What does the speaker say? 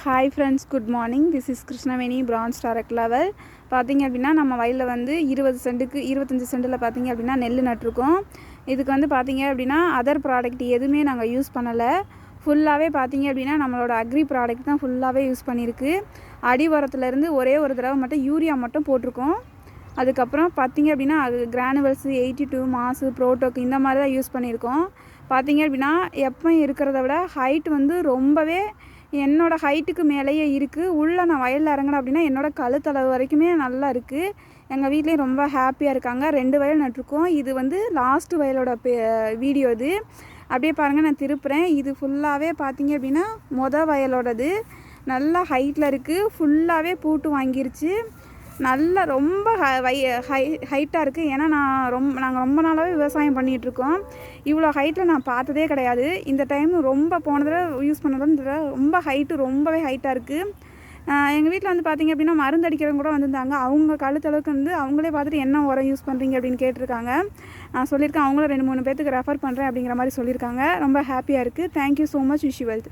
Hi friends, good morning. This is Krishnaveni, branch direct level. பார்த்திங்க அப்படின்னா நம்ம வயலில் வந்து 20 சென்ட்டுக்கு 25 சென்ட்டில் பார்த்திங்க அப்படின்னா நெல் நட்டிருக்கோம். இதுக்கு வந்து பார்த்திங்க அப்படின்னா அதர் ப்ராடக்ட் எதுவுமே நாங்கள் யூஸ் பண்ணலை. ஃபுல்லாகவே பார்த்திங்க அப்படின்னா நம்மளோட அக்ரி ப்ராடக்ட் தான் ஃபுல்லாகவே யூஸ் பண்ணியிருக்கு. அடி உரத்துலேருந்து ஒரே ஒரு தடவை மட்டும் யூரியா மட்டும் போட்டிருக்கோம். அதுக்கப்புறம் பார்த்திங்க அப்படின்னா அது கிரானுவல்ஸ் 82 மாசு ப்ரோட்டோக்கு இந்த மாதிரி தான் யூஸ் பண்ணியிருக்கோம். பார்த்திங்க அப்படின்னா எப்போ இருக்கிறத விட ஹைட் வந்து ரொம்பவே என்னோடய ஹைட்டுக்கு மேலேயே இருக்குது. உள்ளே நான் வயலில் இறங்கினேன் அப்படின்னா என்னோடய கழுத்தளவு வரைக்குமே நல்லா இருக்குது. எங்கள் வீட்லேயும் ரொம்ப ஹாப்பியாக இருக்காங்க. 2 வயல் நட்டிருக்கோம். இது வந்து லாஸ்ட்டு வயலோட வீடியோ இது. அப்படியே பாருங்கள், நான் திருப்புறேன். இது ஃபுல்லாகவே பார்த்திங்க அப்படின்னா வயலோடது நல்லா ஹைட்டில் இருக்குது. ஃபுல்லாகவே பூட்டு வாங்கிருச்சு. நல்லா ரொம்ப ஹைட்டாக இருக்குது. ஏன்னா நாங்கள் ரொம்ப நாளாகவே விவசாயம் பண்ணிகிட்ருக்கோம். இவ்வளோ ஹைட்டில் நான் பார்த்ததே கிடையாது. இந்த டைம் ரொம்ப போன தடவை யூஸ் பண்ணதில் ரொம்ப ரொம்பவே ஹைட்டாக இருக்குது. எங்கள் வீட்டில் வந்து பார்த்திங்க அப்படின்னா மருந்து அடிக்கிறவங்க கூட வந்திருந்தாங்க. அவங்க கழுத்தளவுக்கு வந்து அவங்களே பார்த்துட்டு என்ன உரம் யூஸ் பண்ணுறீங்க அப்படின்னு கேட்டிருக்காங்க. நான் சொல்லியிருக்கேன், அவங்களும் 2-3 பேர்த்துக்கு ரெஃபர் பண்ணுறேன் அப்படிங்கிற மாதிரி சொல்லியிருக்காங்க. ரொம்ப ஹாப்பியாக இருக்குது. Thank you so much. Wish you wealth.